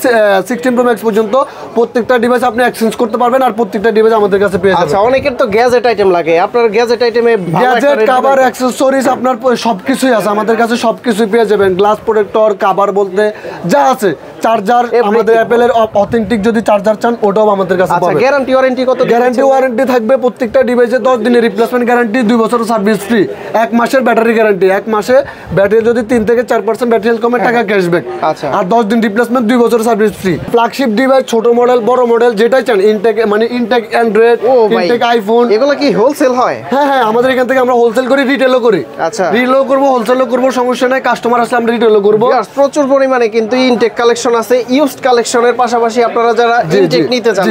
16 প্রো ম্যাক্স পর্যন্ত প্রত্যেকটা ডিভাইস আপনি এক্সচেঞ্জ করতে পারবেন আর প্রত্যেকটা ডিভাইস আমাদের কাছে পেয়ে যাবেন। আচ্ছা, অনেকের তো গ্যাজেট আইটেম লাগে, আপনার গ্যাজেট আইটেমে গ্যাজেট, কভার, অ্যাকসেসরিজ আপনার সবকিছুই আছে আমাদের কাছে, সবকিছুই পেয়ে যাবেন। গ্লাস প্রোটেক্টর, কভার বলতে যা আছে, চার্জার আমাদের অ্যাপেলের অথেন্টিক যদি চার্জার চান ওটাও আমাদের কাছে পাবেন। আচ্ছা, গ্যারান্টি ওয়ারেন্টি কত? গ্যারান্টি ওয়ারেন্টি থাকবে প্রত্যেকটা ডিভাইসে 10 দিনের রিপ্লেসমেন্ট গ্যারান্টি, 2 বছরের সার্ভিস ফ্রি, 1 মাসের ব্যাটারি গ্যারান্টি, 1 মাসে ব্যাটারি যদি 3 থেকে 4% ব্যাটারি হেলথ কমে টাকা ক্যাশব্যাক। আচ্ছা, আর 10 দিন রিপ্লেসমেন্ট, 2 বছরের সার্ভিস ফ্রি। ফ্ল্যাগশিপ ডিভাইস, ছোট মডেল, বড় মডেল যেটাই চান, ইনটেক মানে ইনটেক অ্যান্ড্রয়েড, ইনটেক আইফোন, এগুলো কি হোলসেল হয়? হ্যাঁ, আমাদের এখান থেকে আমরা হোলসেল করি, রিটেলও করি। আচ্ছা, রিটেলও করব, হোলসেলও করব, সমস্যা নাই। কাস্টমার আসলে আমরা রিটেলও করব। প্রচুর পরিমাণে কিন্তু ইনটেক কালেকশন আছে। ইউজড কালেকশনের পাশাপাশি আপনারা যারা ইনটেক নিতে চান,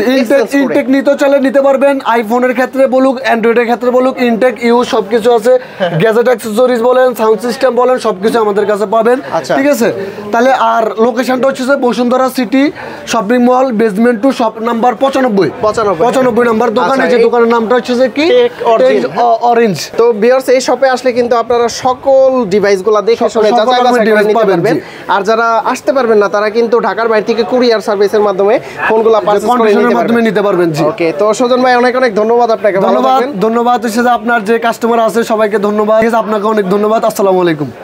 ইনটেক নিতে চাইলে নিতে পারবেন। আইফোনের ক্ষেত্রে বলুক, অ্যান্ড্রয়েডের ক্ষেত্রে বলুক, ইনটেক ইউজ সবকিছু আছে। গ্যাজেট অ্যাক্সেসরিজ বলেন, সাউন্ড সিস্টেম বলেন, সবকিছু আমাদের কাছে পাবেন। ঠিক আছে, তাহলে আর লোকেশনটা হচ্ছে Bashundhara city shopping mall, basement 2, shop number 95 number দোকানে। যে দোকানের নামটা হচ্ছে যে কি অরেঞ্জ। তো ভিউয়ার্স, এই শপে আসলে কিন্তু আপনারা সকল ডিভাইসগুলো দেখে শুনে যাচাই বাছাই করে নিতে পারবেন। আর যারা আসতে পারবেন না তারা কিন্তু ঢাকার বাইরে থেকে কুরিয়ার সার্ভিসের মাধ্যমে ফোনগুলো পারচেজ করে নিতে পারবেন। ওকে, তো সুজন ভাই অনেক অনেক ধন্যবাদ আপনাকে। ধন্যবাদ হচ্ছে যে আপনার যে কাস্টমার আছে সবাইকে ধন্যবাদ, আপনাকে অনেক ধন্যবাদ। আসসালামু আলাইকুম।